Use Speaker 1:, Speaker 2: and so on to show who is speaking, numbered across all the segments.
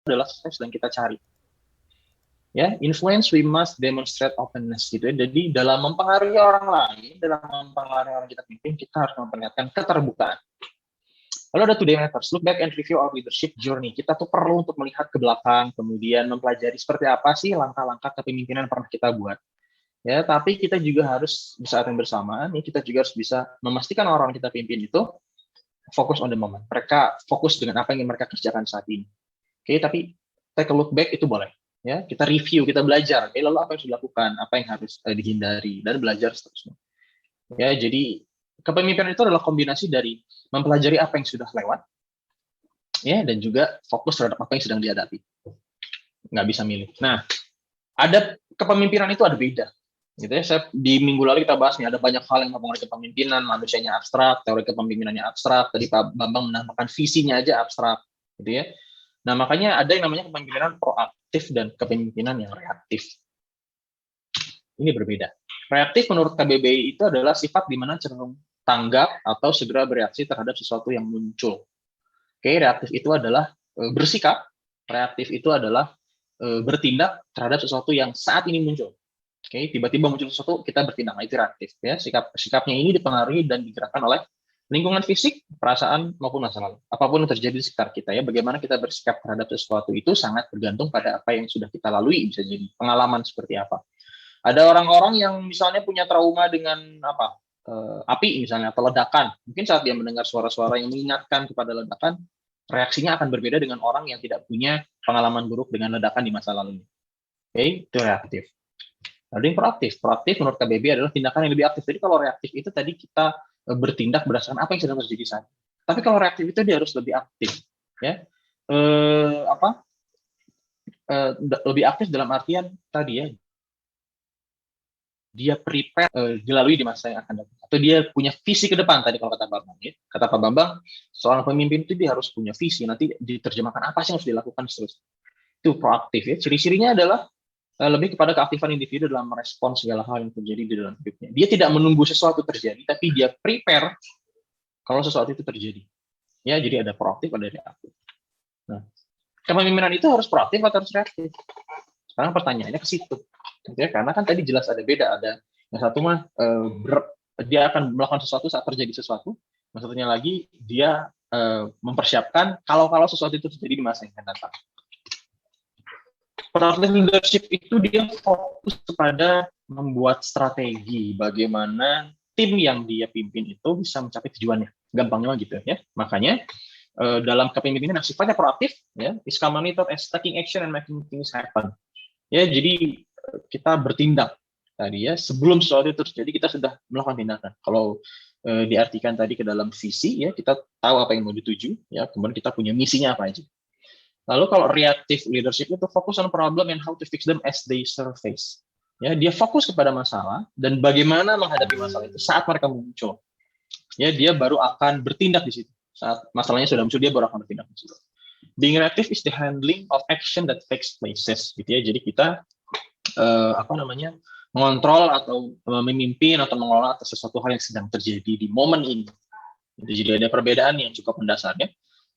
Speaker 1: adalah sesuatu yang sedang kita cari. Ya, influence we must demonstrate openness gitu ya. Jadi dalam mempengaruhi orang lain, dalam mempengaruhi orang kita pimpin, kita harus memperlihatkan keterbukaan. Lalu ada today matters, look back and review our leadership journey. Kita tuh perlu untuk melihat ke belakang, kemudian mempelajari seperti apa sih langkah-langkah kepemimpinan yang pernah kita buat. Ya, tapi kita juga harus di saat yang bersamaan, ya, kita juga harus bisa memastikan orang yang kita pimpin itu fokus on the moment. Mereka fokus dengan apa yang ingin mereka kerjakan saat ini. Oke, tapi take a look back itu boleh. Ya, kita review, kita belajar. Lalu apa yang sudah dilakukan, apa yang harus dihindari, dan belajar seterusnya. Ya, jadi kepemimpinan itu adalah kombinasi dari mempelajari apa yang sudah lewat, ya, dan juga fokus terhadap apa yang sedang dihadapi. Nggak bisa milih. Nah, ada kepemimpinan itu ada beda. Gitu ya, saya di minggu lalu kita bahas nih, ada banyak hal yang mempengaruhi kepemimpinan, manusianya abstrak, teori kepemimpinannya abstrak, tadi Pak Bambang menambahkan visinya aja abstrak, gitu ya. Nah, makanya ada yang namanya kepemimpinan proaktif dan kepemimpinan yang reaktif. Ini berbeda. Reaktif menurut KBBI itu adalah sifat di mana cenderung tanggap atau segera bereaksi terhadap sesuatu yang muncul. Oke, reaktif itu adalah bersikap, reaktif itu adalah bertindak terhadap sesuatu yang saat ini muncul. Oke, tiba-tiba muncul sesuatu, kita bertindak. Nah, itu reaktif. Ya, sikapnya ini dipengaruhi dan digerakkan oleh lingkungan fisik, perasaan, maupun masa lalu. Apapun yang terjadi di sekitar kita, ya, bagaimana kita bersikap terhadap sesuatu itu sangat bergantung pada apa yang sudah kita lalui, bisa jadi pengalaman seperti apa. Ada orang-orang yang misalnya punya trauma dengan api misalnya, atau ledakan. Mungkin saat dia mendengar suara-suara yang mengingatkan kepada ledakan, reaksinya akan berbeda dengan orang yang tidak punya pengalaman buruk dengan ledakan di masa lalu. Oke, itu reaktif. Lalu yang proaktif. Proaktif menurut KBBI adalah tindakan yang lebih aktif. Jadi kalau reaktif itu tadi kita bertindak berdasarkan apa yang sedang terjadi saat ini. Tapi kalau reaktif itu dia harus lebih aktif, ya. Lebih aktif dalam artian tadi ya, dia prepare dilalui di masa yang akan datang. Atau dia punya visi ke depan tadi kalau kata Pak Bambang. Ya. Kata Pak Bambang, seorang pemimpin itu dia harus punya visi. Nanti diterjemahkan apa sih yang harus dilakukan seterusnya. Itu proaktif ya. Ciri-cirinya adalah lebih kepada keaktifan individu dalam merespon segala hal yang terjadi di dalam hidupnya. Dia tidak menunggu sesuatu terjadi, tapi dia prepare kalau sesuatu itu terjadi. Ya, jadi ada proaktif, ada reaktif. Nah, kepemimpinan itu harus proaktif atau harus reaktif? Sekarang pertanyaannya ke situ. Ya, karena kan tadi jelas ada beda. Ada yang satu mah dia akan melakukan sesuatu saat terjadi sesuatu. Yang satunya lagi dia mempersiapkan kalau sesuatu itu terjadi di masa yang akan datang. Proaktif leadership itu dia fokus kepada membuat strategi bagaimana tim yang dia pimpin itu bisa mencapai tujuannya. Gampangnya gitu ya. Makanya dalam kepemimpinan yang sifatnya proaktif, ya, is commonly thought as taking action and making things happen. Ya, jadi kita bertindak tadi ya, sebelum sesuatu itu terjadi kita sudah melakukan tindakan. Kalau diartikan tadi ke dalam visi, ya, kita tahu apa yang mau dituju, ya, kemudian kita punya misinya apa aja. Lalu kalau reactive leadership itu fokus on problem and how to fix them as they surface. Ya, dia fokus kepada masalah dan bagaimana menghadapi masalah itu saat mereka muncul. Ya, dia baru akan bertindak di situ. Saat masalahnya sudah muncul, dia baru akan bertindak di situ. Being reactive is the handling of action that takes places, gitu ya. Jadi kita mengontrol atau memimpin atau mengelola atas sesuatu hal yang sedang terjadi di momen ini. Jadi ada perbedaan yang cukup mendasarnya.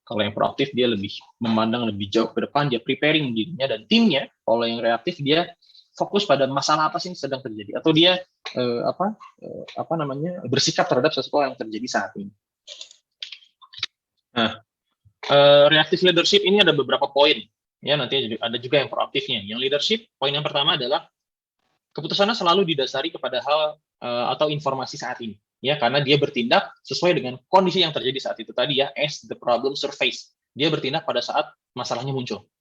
Speaker 1: Kalau yang proaktif dia lebih memandang lebih jauh ke depan, dia preparing dirinya dan timnya. Kalau yang reaktif dia fokus pada masalah apa sih yang sedang terjadi, atau dia bersikap terhadap sesuatu yang terjadi saat ini. Nah, reactive leadership ini ada beberapa poin. Ya, nanti ada juga yang proaktifnya. Yang leadership, poin yang pertama adalah keputusannya selalu didasari kepada hal atau informasi saat ini. Ya, karena dia bertindak sesuai dengan kondisi yang terjadi saat itu tadi ya, as the problem surface. Dia bertindak pada saat masalahnya muncul.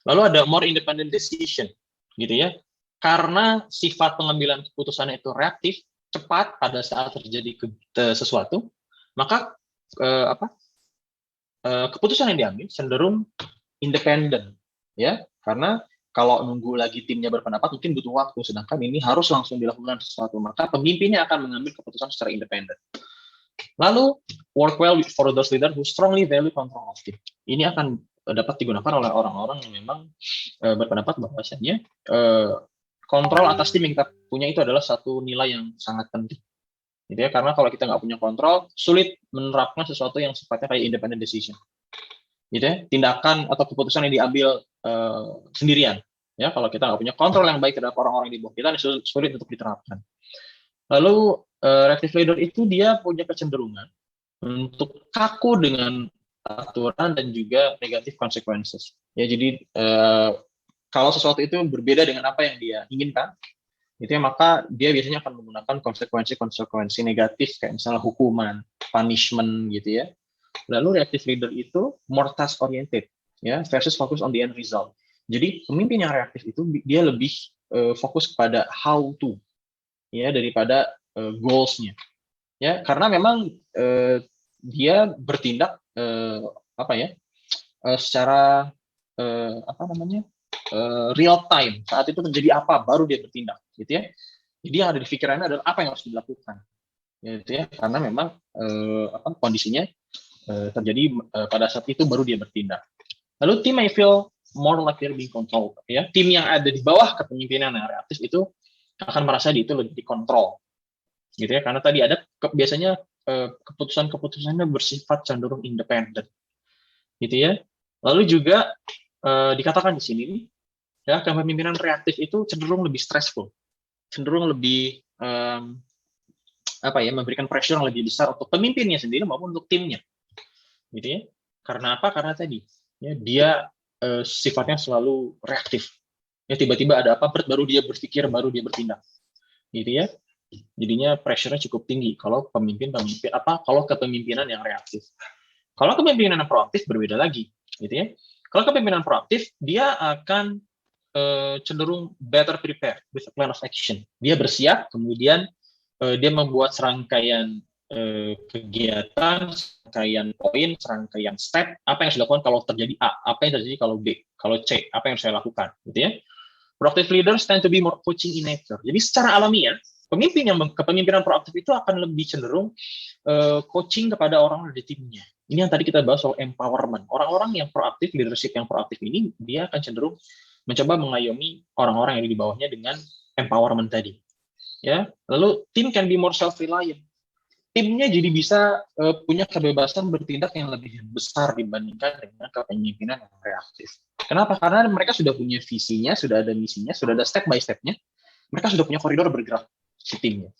Speaker 1: Lalu ada more independent decision, gitu ya. Karena sifat pengambilan keputusannya itu reaktif, cepat pada saat terjadi sesuatu, maka keputusan yang diambil cenderung independen, ya. Karena kalau nunggu lagi timnya berpendapat mungkin butuh waktu, sedangkan ini harus langsung dilakukan sesuatu, maka pemimpinnya akan mengambil keputusan secara independen. Lalu work well for those leaders who strongly value control of team. Ini akan dapat digunakan oleh orang-orang yang memang berpendapat bahwasanya kontrol atas tim yang kita punya itu adalah satu nilai yang sangat penting. Gitu ya, karena kalau kita nggak punya kontrol, sulit menerapkan sesuatu yang sifatnya kayak independent decision. gitu ya, tindakan atau keputusan yang diambil sendirian. Ya, kalau kita nggak punya kontrol yang baik terhadap orang-orang di bawah kita, sulit untuk diterapkan. Lalu reactive leader itu dia punya kecenderungan untuk kaku dengan aturan dan juga negative consequences. Ya, jadi kalau sesuatu itu berbeda dengan apa yang dia inginkan, itu ya, maka dia biasanya akan menggunakan konsekuensi negatif kayak misalnya hukuman, punishment gitu ya. Lalu reactive leader itu more task oriented ya versus fokus on the end result. Jadi pemimpin yang reaktif itu dia lebih fokus kepada how to ya daripada goals-nya. Ya, karena memang dia bertindak apa ya? Secara apa namanya? Real time. Saat itu terjadi apa baru dia bertindak gitu ya. Jadi yang ada di pikirannya adalah apa yang harus dilakukan. Gitu ya, karena memang apa kondisinya terjadi pada saat itu baru dia bertindak. Lalu tim I feel more like they're being controlled. Ya, tim yang ada di bawah kepemimpinan yang reaktif itu akan merasa itu lebih dikontrol, gitu ya. Karena tadi ada biasanya keputusan-keputusannya bersifat cenderung independen, gitu ya. Lalu juga dikatakan di sini, ya kepemimpinan reaktif itu cenderung lebih stressful, cenderung lebih apa ya memberikan pressure yang lebih besar untuk pemimpinnya sendiri maupun untuk timnya, gitu ya. Karena apa? Karena tadi ya, dia sifatnya selalu reaktif. Ya tiba-tiba ada apa baru dia berpikir, baru dia bertindak. Gitu ya. Jadinya pressure-nya cukup tinggi kalau kalau kepemimpinan yang reaktif. Kalau kepemimpinan yang proaktif berbeda lagi, gitu ya. Kalau kepemimpinan proaktif dia akan cenderung better prepare with a plan of action. Dia bersiap, kemudian dia membuat serangkaian kegiatan, serangkaian poin, serangkaian step, apa yang harus dilakukan kalau terjadi A, apa yang terjadi kalau B, kalau C, apa yang harus saya lakukan, gitu ya. Proactive leaders tend to be more coaching in nature. Jadi secara alamiah, kepemimpinan proaktif itu akan lebih cenderung coaching kepada orang-orang di timnya. Ini yang tadi kita bahas soal empowerment. Orang-orang yang proaktif, leadership yang proaktif ini, dia akan cenderung mencoba mengayomi orang-orang yang di bawahnya dengan empowerment tadi. Ya, lalu tim can be more self-reliant. Timnya jadi bisa punya kebebasan bertindak yang lebih besar dibandingkan dengan kepemimpinan yang reaktif. Kenapa? Karena mereka sudah punya visinya, sudah ada misinya, sudah ada step by step-nya. Mereka sudah punya koridor bergerak si timnya.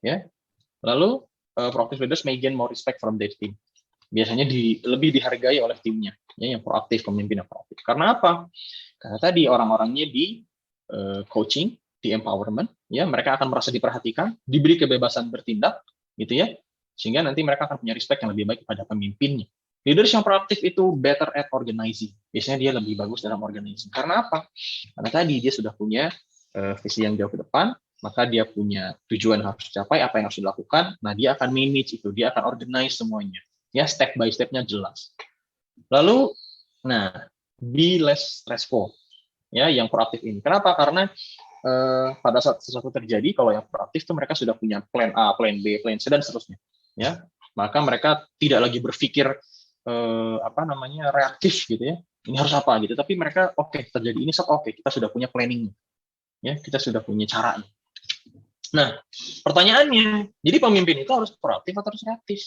Speaker 1: Ya. Lalu proactive leaders may gain more respect from their team. Biasanya lebih dihargai oleh timnya, ya, yang proaktif, pemimpin yang proaktif. Karena apa? Karena tadi orang-orangnya di coaching, di empowerment, ya mereka akan merasa diperhatikan, diberi kebebasan bertindak, gitu ya, sehingga nanti mereka akan punya respect yang lebih baik kepada pemimpinnya. Leaders yang proaktif itu better at organizing. Biasanya dia lebih bagus dalam organizing. Karena apa? Karena tadi dia sudah punya visi yang jauh ke depan, maka dia punya tujuan harus dicapai, apa yang harus dilakukan, nah dia akan manage itu, dia akan organize semuanya. Ya, step by step-nya jelas. Lalu, nah, be less stressful. Ya, yang proaktif ini. Kenapa? Karena pada saat sesuatu terjadi, kalau yang proaktif itu mereka sudah punya plan A, plan B, plan C dan seterusnya. Ya, maka mereka tidak lagi berpikir apa namanya reaktif gitu ya. Ini harus apa gitu. Tapi mereka terjadi ini kita sudah punya planning. Ya, kita sudah punya caranya. Nah, pertanyaannya, jadi pemimpin itu harus proaktif atau harus reaktif?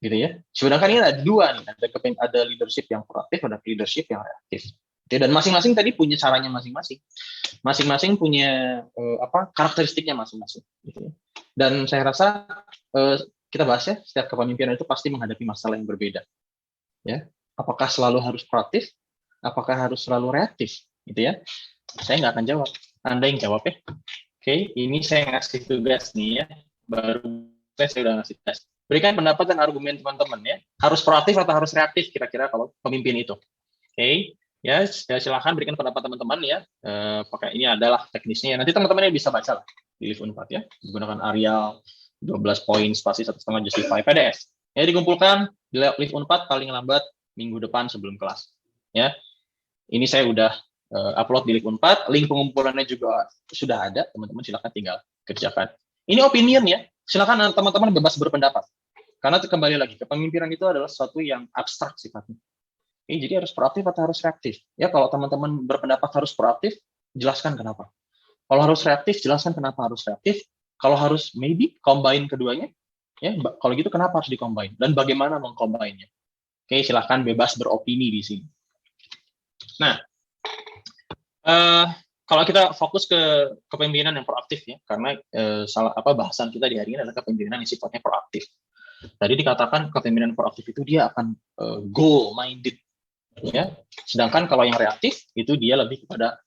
Speaker 1: Gitu ya. Sedangkan ini ada dua nih, ada leadership yang proaktif, ada leadership yang reaktif. Dan masing-masing tadi punya caranya masing-masing. Masing-masing punya karakteristiknya masing-masing. Gitu ya. Dan saya rasa kita bahas ya, setiap kepemimpinan itu pasti menghadapi masalah yang berbeda. Ya, apakah selalu harus proaktif? Apakah harus selalu reaktif? Gitu ya. Saya nggak akan jawab. Anda yang jawab ya. Oke, ini saya ngasih tugas nih ya. Baru saya udah ngasih tugas. Berikan pendapat dan argumen teman-teman ya. Harus proaktif atau harus reaktif kira-kira kalau pemimpin itu. Oke. Ya, silakan berikan pendapat teman-teman ya. Pakai ini adalah teknisnya. Nanti teman-teman bisa baca lah di Live Unpad ya. Menggunakan Arial 12 poin spasi 1,5 justify PDS. Ya, dikumpulkan di Live Unpad paling lambat minggu depan sebelum kelas. Ya. Ini saya udah upload di Live Unpad. Link pengumpulannya juga sudah ada. Teman-teman silakan tinggal kerjakan. Ini opinion ya. Silakan teman-teman bebas berpendapat. Karena kembali lagi, kepemimpinan itu adalah sesuatu yang abstrak sifatnya. Jadi harus proaktif atau harus reaktif? Ya, kalau teman-teman berpendapat harus proaktif, jelaskan kenapa. Kalau harus reaktif, jelaskan kenapa harus reaktif. Kalau harus maybe combine keduanya, ya. Kalau gitu kenapa harus di-combine dan bagaimana meng-combine-nya? Oke, silahkan bebas beropini di sini. Nah, kalau kita fokus ke kepemimpinan yang proaktif ya, karena bahasan kita di hari ini adalah kepemimpinan yang sifatnya proaktif. Tadi dikatakan kepemimpinan proaktif itu dia akan goal minded, ya. Sedangkan kalau yang reaktif itu dia lebih kepada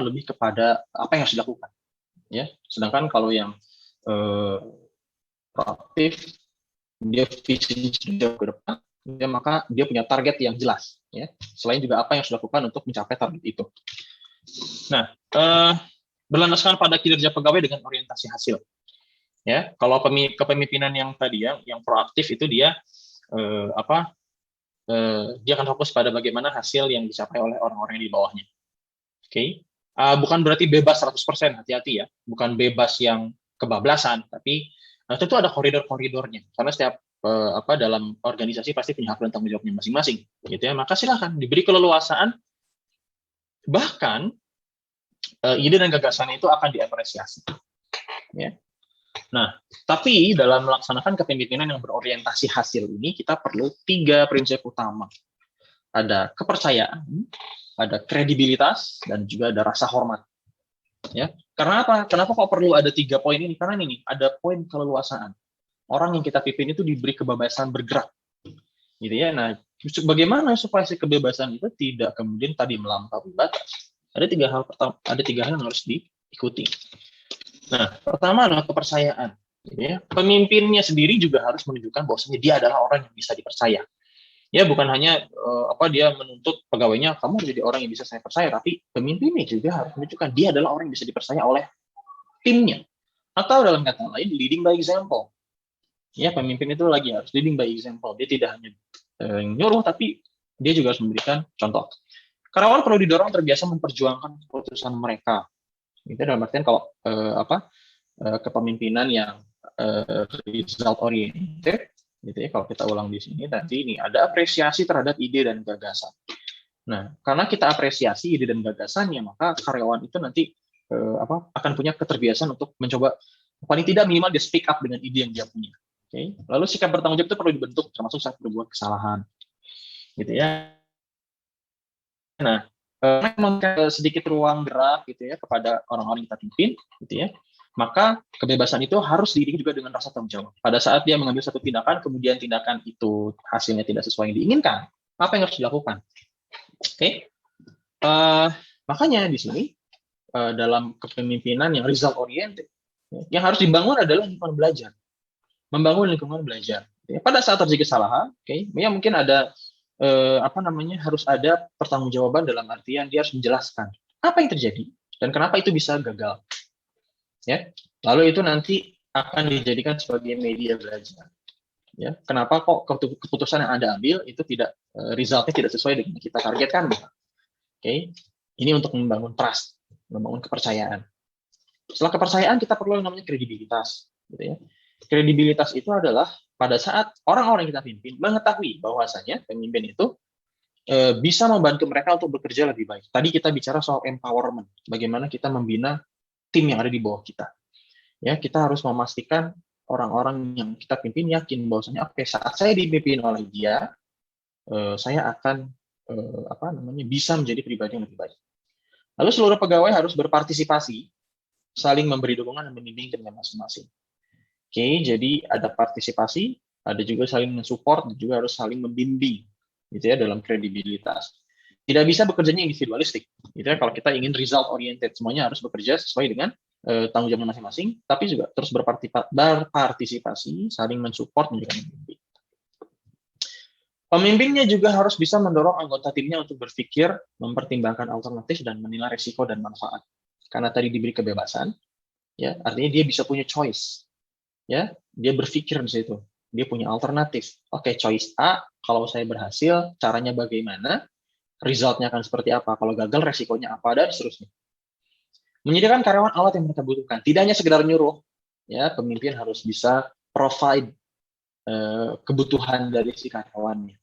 Speaker 1: lebih kepada apa yang harus dilakukan, ya. Sedangkan kalau yang proaktif dia visi jauh ke depan, ya, maka dia punya target yang jelas, ya. Selain juga apa yang harus dilakukan untuk mencapai target itu. Nah, berlandaskan pada kinerja pegawai dengan orientasi hasil. Ya, kalau kepemimpinan yang tadi yang proaktif itu dia dia akan fokus pada bagaimana hasil yang dicapai oleh orang-orang yang di bawahnya. Oke. Bukan berarti bebas 100%, hati-hati ya. Bukan bebas yang kebablasan, tapi tentu ada koridor-koridornya. Karena setiap dalam organisasi pasti punya hak dan tanggung jawabnya masing-masing, gitu ya. Maka silakan diberi keleluasaan. Bahkan ide dan gagasan itu akan diapresiasi. Ya. Nah, tapi dalam melaksanakan kepemimpinan yang berorientasi hasil ini, kita perlu 3 prinsip utama. Ada kepercayaan, ada kredibilitas, dan juga ada rasa hormat. Ya, karena apa? Kenapa kok perlu ada 3 poin ini? Karena ini ada poin keleluasaan. Orang yang kita pimpin itu diberi kebebasan bergerak, gitu ya. Nah, bagaimana supaya si kebebasan itu tidak kemudian tadi melampaui batas? Ada 3 hal yang harus diikuti. Nah, pertama adalah kepercayaan. Ya, pemimpinnya sendiri juga harus menunjukkan bahwasanya dia adalah orang yang bisa dipercaya. Ya, bukan hanya dia menuntut pegawainya kamu harus jadi orang yang bisa saya percaya, tapi pemimpinnya juga harus menunjukkan dia adalah orang yang bisa dipercaya oleh timnya. Atau dalam kata lain, leading by example. Ya, pemimpin itu lagi harus leading by example. Dia tidak hanya nyuruh, tapi dia juga harus memberikan contoh. Karyawan perlu didorong terbiasa memperjuangkan keputusan mereka. Itu dalam artian kalau kepemimpinan yang result oriented, gitu ya. Kalau kita ulang di sini tadi ini ada apresiasi terhadap ide dan gagasan. Nah, karena kita apresiasi ide dan gagasannya, maka karyawan itu nanti akan punya keterbiasaan untuk mencoba paling tidak minimal dia speak up dengan ide yang dia punya. Okay? Lalu sikap bertanggung jawab itu perlu dibentuk termasuk saat berbuat kesalahan, gitu ya. Nah, memberikan sedikit ruang gerak gitu ya kepada orang-orang yang kita pimpin, gitu ya. Maka kebebasan itu harus diiringi juga dengan rasa tanggung jawab. Pada saat dia mengambil satu tindakan, kemudian tindakan itu hasilnya tidak sesuai yang diinginkan, apa yang harus dilakukan? Oke, makanya di sini dalam kepemimpinan yang result oriented, yang harus dibangun adalah lingkungan belajar, membangun lingkungan belajar. Pada saat terjadi kesalahan, ya mungkin ada harus ada pertanggungjawaban dalam artian dia harus menjelaskan apa yang terjadi dan kenapa itu bisa gagal. Ya, lalu itu nanti akan dijadikan sebagai media belajar. Ya, kenapa kok keputusan yang Anda ambil itu tidak resultnya tidak sesuai dengan kita targetkan? Oke, ini untuk membangun trust, membangun kepercayaan. Setelah kepercayaan kita perlu yang namanya kredibilitas, gitu ya. Kredibilitas itu adalah pada saat orang-orang yang kita pimpin mengetahui bahwasanya pemimpin itu bisa membantu mereka untuk bekerja lebih baik. Tadi kita bicara soal empowerment, bagaimana kita membina tim yang ada di bawah kita. Ya, kita harus memastikan orang-orang yang kita pimpin yakin bahwasanya oke, saat saya dipimpin oleh dia, saya akan bisa menjadi pribadi yang lebih baik. Lalu seluruh pegawai harus berpartisipasi, saling memberi dukungan dan membimbing timnya masing-masing. Oke, jadi ada partisipasi, ada juga saling mensupport, dan juga harus saling membimbing, gitu ya, dalam kredibilitas. Tidak bisa bekerjanya individualistik, gitu ya. Kalau kita ingin result oriented, semuanya harus bekerja sesuai dengan tanggung jawab masing-masing, tapi juga terus berpartisipasi, saling mensupport, dan juga membimbing. Pemimpinnya juga harus bisa mendorong anggota timnya untuk berpikir, mempertimbangkan alternatif, dan menilai risiko dan manfaat. Karena tadi diberi kebebasan, ya, artinya dia bisa punya choice. Ya, dia berpikir di situ, dia punya alternatif. Oke, choice A, kalau saya berhasil, caranya bagaimana, resultnya akan seperti apa, kalau gagal, resikonya apa, dan seterusnya. Menyediakan karyawan alat yang mereka butuhkan, tidak hanya sekedar nyuruh, ya, pemimpin harus bisa provide kebutuhan dari si karyawannya.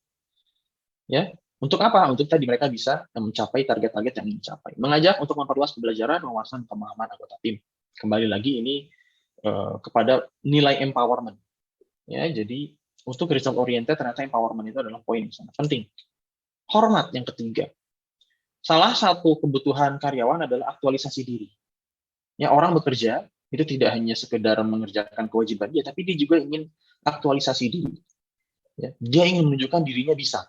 Speaker 1: Ya, untuk apa? Untuk tadi mereka bisa mencapai target-target yang ingin dicapai. Mengajak untuk memperluas pembelajaran, wawasan, pemahaman anggota tim. Kembali lagi ini kepada nilai empowerment. Ya, jadi Untuk result oriented, ternyata empowerment itu adalah poin yang sangat penting. Hormat yang ketiga. Salah satu kebutuhan karyawan adalah aktualisasi diri. Ya, orang bekerja itu tidak hanya sekedar mengerjakan kewajiban dia, tapi dia juga ingin aktualisasi diri. Ya, dia ingin menunjukkan dirinya bisa.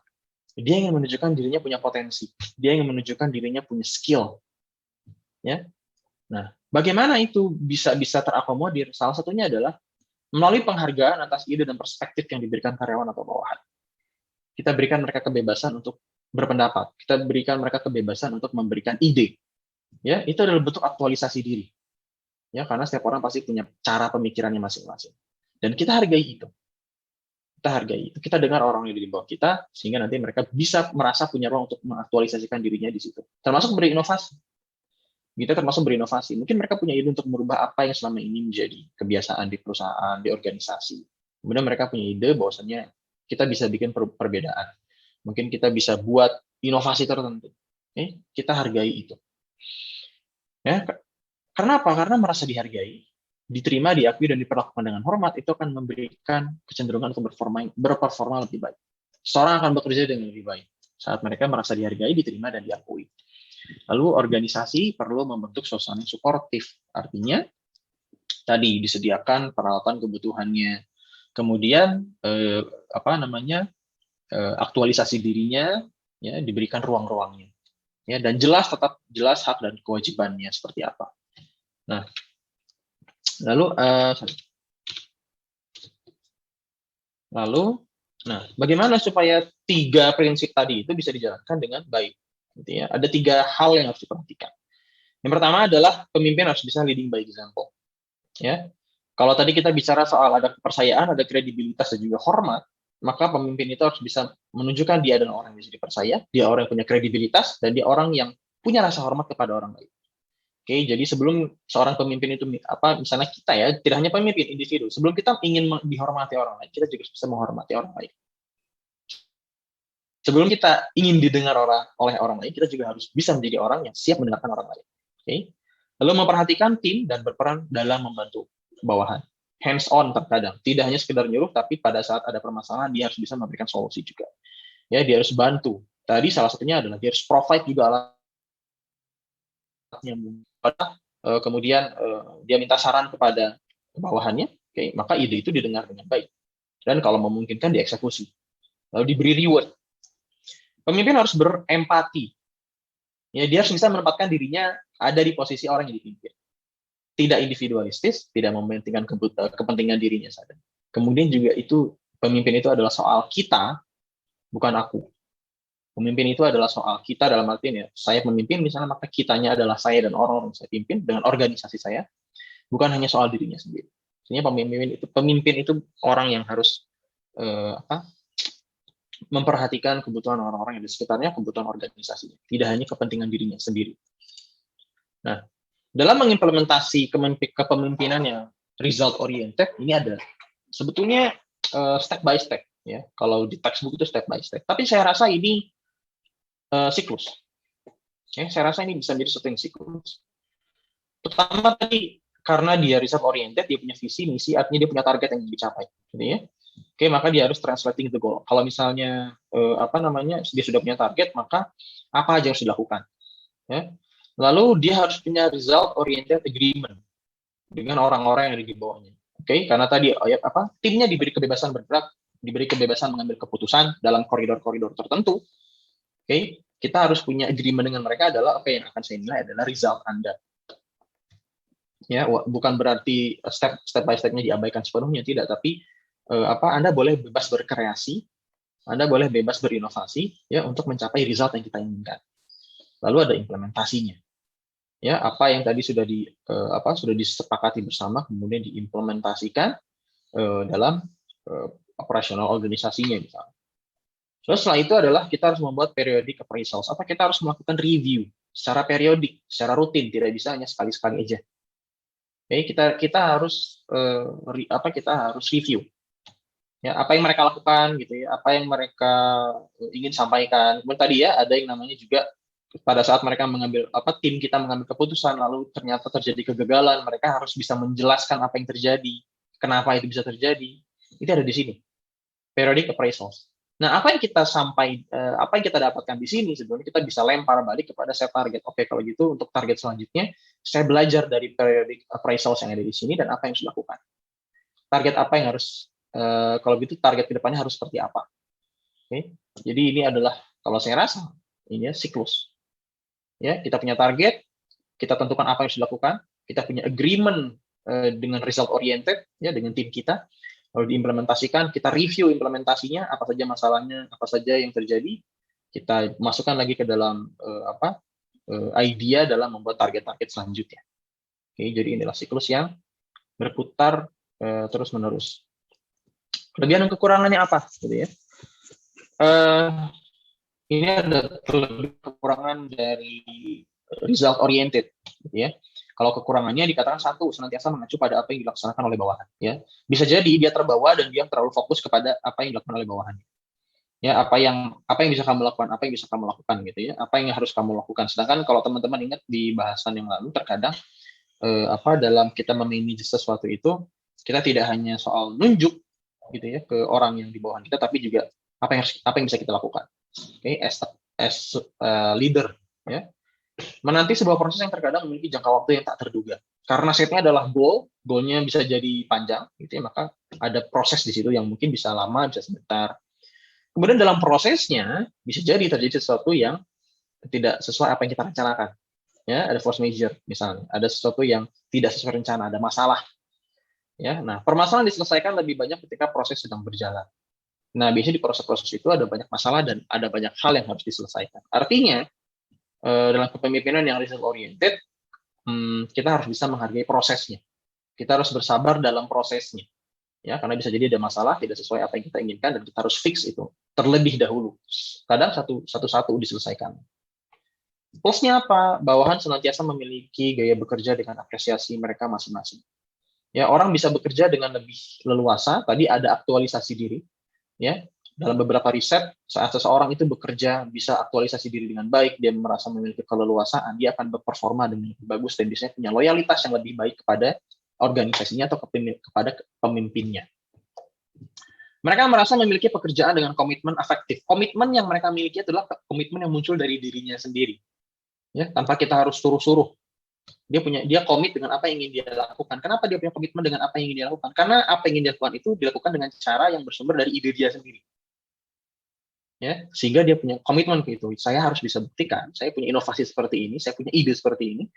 Speaker 1: Dia ingin menunjukkan dirinya punya potensi. Dia ingin menunjukkan dirinya punya skill. Ya. Nah, bagaimana itu bisa terakomodir? Salah satunya adalah melalui penghargaan atas ide dan perspektif yang diberikan karyawan atau bawahan. Kita berikan mereka kebebasan untuk berpendapat. Kita berikan mereka kebebasan untuk memberikan ide. Ya, itu adalah bentuk aktualisasi diri. Ya, karena setiap orang pasti punya cara pemikirannya masing-masing. Dan kita hargai itu. Kita hargai itu. Kita dengar orang yang di bawah kita, sehingga nanti mereka bisa merasa punya ruang untuk mengaktualisasikan dirinya di situ. Termasuk berinovasi. Kita termasuk berinovasi. Mungkin mereka punya ide untuk merubah apa yang selama ini menjadi kebiasaan di perusahaan, di organisasi. Kemudian mereka punya ide bahwasannya kita bisa bikin perbedaan. Mungkin kita bisa buat inovasi tertentu. Kita hargai itu. Ya, karena apa? Karena merasa dihargai, diterima, diakui, dan diperlakukan dengan hormat, itu akan memberikan kecenderungan untuk berperforma lebih baik. Seorang akan bekerja dengan lebih baik saat mereka merasa dihargai, diterima, dan diakui. Lalu organisasi perlu membentuk suasana yang suportif. Artinya, tadi disediakan peralatan kebutuhannya, kemudian aktualisasi dirinya, ya, diberikan ruang-ruangnya, ya, dan tetap jelas hak dan kewajibannya seperti apa. Nah, bagaimana supaya 3 prinsip tadi itu bisa dijalankan dengan baik? Gitu ya. Ada 3 hal yang harus diperhatikan. Yang pertama adalah pemimpin harus bisa leading by example. Ya, kalau tadi kita bicara soal ada kepercayaan, ada kredibilitas, dan juga hormat, maka pemimpin itu harus bisa menunjukkan dia adalah orang yang bisa dipercaya, dia orang yang punya kredibilitas, dan dia orang yang punya rasa hormat kepada orang lain. Oke, jadi sebelum seorang pemimpin itu, misalnya kita ya, tidak hanya pemimpin individu, sebelum kita ingin dihormati orang lain, kita juga bisa menghormati orang lain. Sebelum kita ingin didengar oleh orang lain, kita juga harus bisa menjadi orang yang siap mendengarkan orang lain. Oke. Lalu memperhatikan tim dan berperan dalam membantu bawahan. Hands on terkadang, tidak hanya sekedar nyuruh, tapi pada saat ada permasalahan dia harus bisa memberikan solusi juga. Ya, dia harus bantu. Tadi salah satunya adalah dia harus provide juga alatnya. Kemudian dia minta saran kepada bawahannya, maka ide itu didengar dengan baik. Dan kalau memungkinkan dieksekusi. Lalu diberi reward. Pemimpin harus berempati. Ya, dia harus bisa menempatkan dirinya ada di posisi orang yang dipimpin. Tidak individualistis, tidak mementingkan kepentingan dirinya saja. Kemudian juga itu, pemimpin itu adalah soal kita, bukan aku. Pemimpin itu adalah soal kita dalam artian ya, saya memimpin misalnya, maka kitanya adalah saya dan orang-orang yang saya pimpin dengan organisasi saya, bukan hanya soal dirinya sendiri. Artinya pemimpin itu orang yang harus memperhatikan kebutuhan orang-orang yang di sekitarnya, kebutuhan organisasinya, tidak hanya kepentingan dirinya sendiri. Nah, dalam mengimplementasi kepemimpinan yang result oriented, ini ada sebetulnya step by step, ya. Kalau di textbook itu step by step. Tapi saya rasa ini siklus. Ya, saya rasa ini bisa menjadi sesuatu yang siklus. Pertama tadi, karena dia result oriented, dia punya visi, misi, artinya dia punya target yang dicapai, gitu ya. Oke, maka dia harus translating the goal. Kalau misalnya dia sudah punya target, maka apa aja yang harus dilakukan? Ya. Lalu dia harus punya result oriented agreement dengan orang-orang yang ada di bawahnya. Oke, karena tadi timnya diberi kebebasan bergerak, diberi kebebasan mengambil keputusan dalam koridor-koridor tertentu. Oke, kita harus punya agreement dengan mereka adalah yang akan saya nilai adalah result Anda. Ya, bukan berarti step by step-nya diabaikan sepenuhnya, tidak, tapi Anda boleh bebas berkreasi, Anda boleh bebas berinovasi ya untuk mencapai result yang kita inginkan. Lalu ada implementasinya. Ya, apa yang tadi sudah disepakati bersama kemudian diimplementasikan dalam operasional organisasinya misalnya. Terus setelah itu adalah kita harus membuat periodic appraisals. Kita harus melakukan review secara periodik, secara rutin, tidak bisa hanya sekali-sekali aja. Oke, kita harus review. Ya, apa yang mereka lakukan gitu ya, apa yang mereka ingin sampaikan. Kemudian tadi ya ada yang namanya juga pada saat mereka tim kita mengambil keputusan lalu ternyata terjadi kegagalan, mereka harus bisa menjelaskan apa yang terjadi, kenapa itu bisa terjadi. Itu ada di sini. periodic appraisals. Nah, apa yang kita dapatkan di sini sebenarnya kita bisa lempar balik kepada set target. Oke, kalau gitu untuk target selanjutnya saya belajar dari periodic appraisals yang ada di sini dan apa yang harus dilakukan. Target apa yang harus kalau gitu target kedepannya harus seperti apa. Oke. Jadi ini adalah kalau saya rasa ini ya siklus. Ya, kita punya target, kita tentukan apa yang harus dilakukan, kita punya agreement dengan result oriented ya dengan tim kita. Lalu diimplementasikan, kita review implementasinya, apa saja masalahnya, apa saja yang terjadi, kita masukkan lagi ke dalam idea dalam membuat target-target selanjutnya. Oke, jadi inilah siklus yang berputar terus-menerus. Kelebihan dan kekurangannya apa? Gitu ya. Ini ada kekurangan dari result oriented, gitu ya. Kalau kekurangannya dikatakan satu, senantiasa mengacu pada apa yang dilaksanakan oleh bawahan. Ya, bisa jadi dia terbawa dan dia terlalu fokus kepada apa yang dilakukan oleh bawahan. Ya, apa yang bisa kamu lakukan, apa yang bisa kamu lakukan, gitu ya. Apa yang harus kamu lakukan. Sedangkan kalau teman-teman ingat di bahasan yang lalu, terkadang dalam kita memanage sesuatu itu kita tidak hanya soal nunjuk, gitu ya, ke orang yang di bawahan kita, tapi juga apa yang bisa kita lakukan. Oke, as leader, ya. Menanti sebuah proses yang terkadang memiliki jangka waktu yang tak terduga. Karena setnya adalah goalnya bisa jadi panjang, gitu ya, maka ada proses di situ yang mungkin bisa lama, bisa sebentar. Kemudian dalam prosesnya bisa jadi terjadi sesuatu yang tidak sesuai apa yang kita rencanakan. Ya, ada force major misalnya, ada sesuatu yang tidak sesuai rencana, ada masalah. Ya, nah permasalahan diselesaikan lebih banyak ketika proses sedang berjalan. Nah, biasanya di proses-proses itu ada banyak masalah dan ada banyak hal yang harus diselesaikan. Artinya dalam kepemimpinan yang result oriented, kita harus bisa menghargai prosesnya. Kita harus bersabar dalam prosesnya, ya, karena bisa jadi ada masalah tidak sesuai apa yang kita inginkan dan kita harus fix itu terlebih dahulu. Kadang satu-satu diselesaikan. Plusnya apa? Bawahan senantiasa memiliki gaya bekerja dengan apresiasi mereka masing-masing. Ya, orang bisa bekerja dengan lebih leluasa. Tadi ada aktualisasi diri, ya. Dalam beberapa riset, saat seseorang itu bekerja bisa aktualisasi diri dengan baik, dia merasa memiliki keleluasaan, dia akan berperforma dengan lebih bagus dan biasanya punya loyalitas yang lebih baik kepada organisasinya atau kepada pemimpinnya. Mereka merasa memiliki pekerjaan dengan komitmen efektif. Komitmen yang mereka miliki adalah komitmen yang muncul dari dirinya sendiri, ya, tanpa kita harus suruh-suruh. Dia komit dengan apa yang ingin dia lakukan. Kenapa dia punya komitmen dengan apa yang ingin dia lakukan? Karena apa yang ingin dia lakukan itu dilakukan dengan cara yang bersumber dari ide dia sendiri. Ya, sehingga dia punya komitmen ke itu. Saya harus bisa buktikan, saya punya inovasi seperti ini, saya punya ide seperti ini,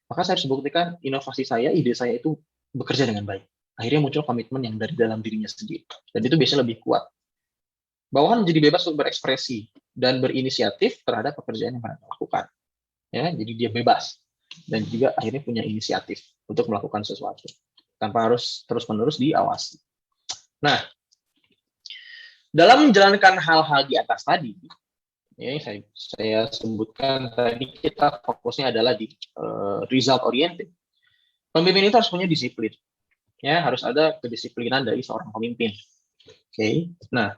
Speaker 1: maka saya harus buktikan inovasi saya, ide saya itu bekerja dengan baik. Akhirnya muncul komitmen yang dari dalam dirinya sendiri. Dan itu biasanya lebih kuat. Bawahan menjadi bebas untuk berekspresi dan berinisiatif terhadap pekerjaan yang mereka lakukan. Ya, jadi dia bebas dan juga akhirnya punya inisiatif untuk melakukan sesuatu tanpa harus terus-menerus diawasi. Nah, dalam menjalankan hal-hal di atas tadi, ya, saya sebutkan tadi kita fokusnya adalah di result oriented. Pemimpin itu harus punya disiplin, ya, harus ada kedisiplinan dari seorang pemimpin. Oke, nah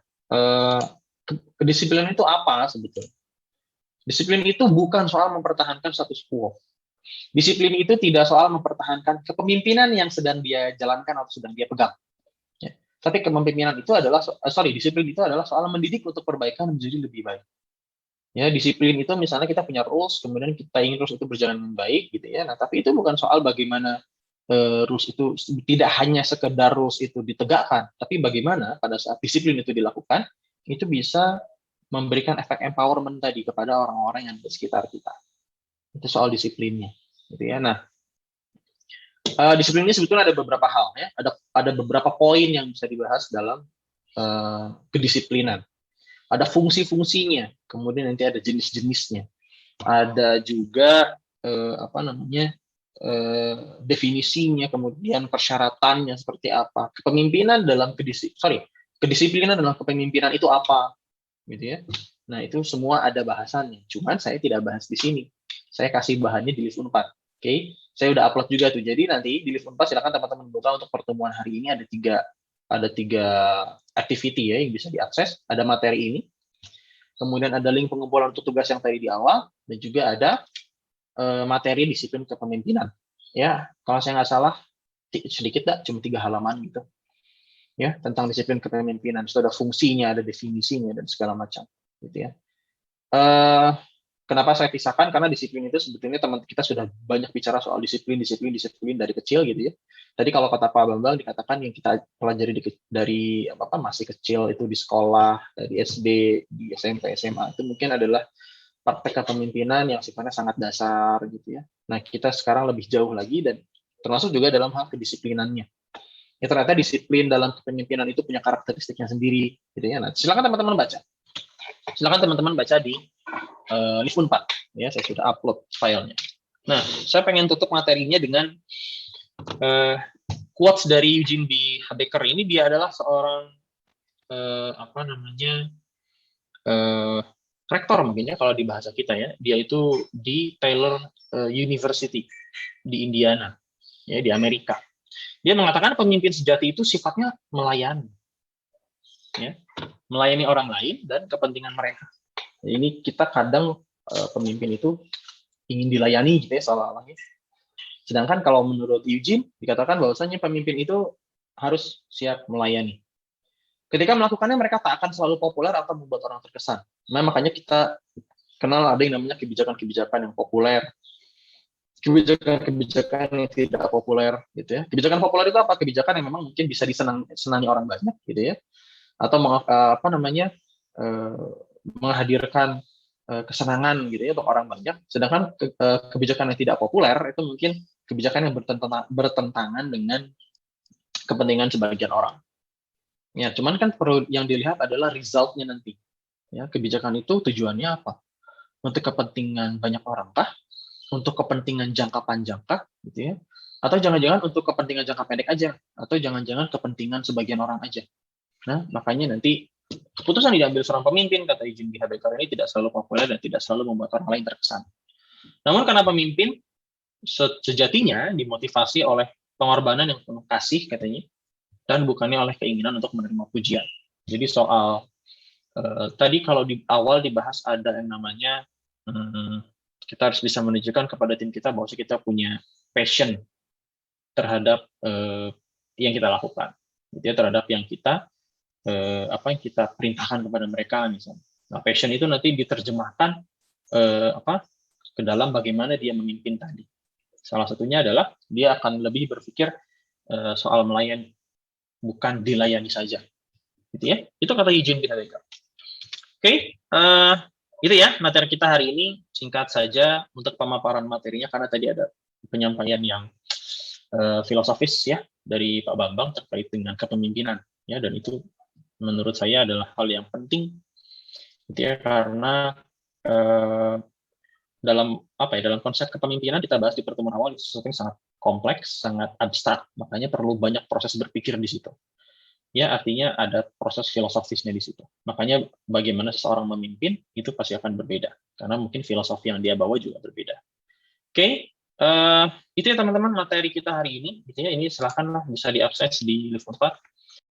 Speaker 1: kedisiplinan itu apa sebetulnya? Disiplin itu bukan soal mempertahankan status quo. Disiplin itu tidak soal mempertahankan kepemimpinan yang sedang dia jalankan atau sedang dia pegang. Tapi kepemimpinan itu adalah, disiplin itu adalah soal mendidik untuk perbaikan menjadi lebih baik. Ya, disiplin itu misalnya kita punya rules, kemudian kita ingin rules itu berjalan dengan baik, gitu ya. Nah, tapi itu bukan soal bagaimana rules itu tidak hanya sekedar rules itu ditegakkan, tapi bagaimana pada saat disiplin itu dilakukan, itu bisa memberikan efek empowerment tadi kepada orang-orang yang di sekitar kita. Itu soal disiplinnya, gitu ya. Nah, disiplin ini sebetulnya ada beberapa hal, ya. Ada beberapa poin yang bisa dibahas dalam kedisiplinan. Ada fungsi-fungsinya, kemudian nanti ada jenis-jenisnya, ada juga definisinya, kemudian persyaratannya seperti apa, kedisiplinan dalam kepemimpinan itu apa, gitu ya. Nah, itu semua ada bahasannya. Cuman saya tidak bahas di sini. Saya kasih bahannya di Live Unpad. Oke, saya udah upload juga tuh. Jadi nanti di Live Unpad silakan teman-teman buka untuk pertemuan hari ini ada tiga activity ya yang bisa diakses. Ada materi ini, kemudian ada link pengumpulan untuk tugas yang tadi di awal, dan juga ada materi disiplin kepemimpinan. Ya, kalau saya nggak salah sedikit cuma 3 halaman gitu. ya, tentang disiplin kepemimpinan. Itu ada fungsinya, ada definisinya, dan segala macam, gitu ya. Kenapa saya pisahkan? Karena disiplin itu sebetulnya teman kita sudah banyak bicara soal disiplin dari kecil, gitu ya. Tadi kalau kata Pak Bambang dikatakan yang kita pelajari dari apa masih kecil itu di sekolah, dari SD, di SMP, SMA itu mungkin adalah praktek kepemimpinan yang sifatnya sangat dasar, gitu ya. Nah, kita sekarang lebih jauh lagi dan termasuk juga dalam hal kedisiplinannya. Ya, ternyata disiplin dalam kepemimpinan itu punya karakteristiknya sendiri, gitu ya. Nah, silakan teman-teman baca. Silakan teman-teman baca di Live Unpad, ya, saya sudah upload filenya. Nah, saya pengen tutup materinya dengan quotes dari Eugene B. Habecker. Ini dia adalah seorang rektor mungkin ya kalau di bahasa kita ya. Dia itu di Taylor University di Indiana, ya, di Amerika. Dia mengatakan pemimpin sejati itu sifatnya melayani, ya, melayani orang lain dan kepentingan mereka. Ini kita kadang pemimpin itu ingin dilayani, gitu ya, seolah-olah. Sedangkan kalau menurut Eugene dikatakan bahwasanya pemimpin itu harus siap melayani. Ketika melakukannya mereka tak akan selalu populer atau membuat orang terkesan. Nah, makanya kita kenal ada yang namanya kebijakan-kebijakan yang populer, kebijakan-kebijakan yang tidak populer, gitu ya. Kebijakan populer itu apa? Kebijakan yang memang mungkin bisa disenangi orang banyak, gitu ya, atau menghadirkan kesenangan, gitu ya, untuk orang banyak. Sedangkan kebijakan yang tidak populer itu mungkin kebijakan yang bertentangan dengan kepentingan sebagian orang. Ya, cuman kan perlu yang dilihat adalah result-nya nanti. Ya, kebijakan itu tujuannya apa? Untuk kepentingan banyak orang kah? Untuk kepentingan jangka panjang kah? Gitu ya. Atau jangan-jangan untuk kepentingan jangka pendek aja? Atau jangan-jangan kepentingan sebagian orang aja? Nah, makanya nanti keputusan yang diambil seorang pemimpin, kata Eugene B. Habecker, ini tidak selalu populer dan tidak selalu membuat orang lain terkesan. Namun karena pemimpin sejatinya dimotivasi oleh pengorbanan yang penuh kasih, katanya, dan bukannya oleh keinginan untuk menerima pujian. Jadi soal tadi kalau di awal dibahas ada yang namanya kita harus bisa menunjukkan kepada tim kita bahwa kita punya passion terhadap yang kita lakukan, gitu ya, terhadap yang kita apa yang kita perintahkan kepada mereka misalnya. Nah, passion itu nanti diterjemahkan ke dalam bagaimana dia memimpin tadi. Salah satunya adalah dia akan lebih berpikir soal melayani, bukan dilayani saja, gitu ya. Itu kata Eugene B. Habecker. Oke, itu ya materi kita hari ini. Singkat saja untuk pemaparan materinya karena tadi ada penyampaian yang filosofis ya dari Pak Bambang terkait dengan kepemimpinan, ya, dan itu menurut saya adalah hal yang penting, gitu ya, karena dalam konsep kepemimpinan kita bahas di pertemuan awal itu sesuatu yang sangat kompleks, sangat abstrak, makanya perlu banyak proses berpikir di situ. Ya, artinya ada proses filosofisnya di situ. Makanya bagaimana seseorang memimpin itu pasti akan berbeda, karena mungkin filosofi yang dia bawa juga berbeda. Oke, itu ya teman-teman materi kita hari ini. Gitu ya, ini silakanlah bisa diakses di Live Unpad.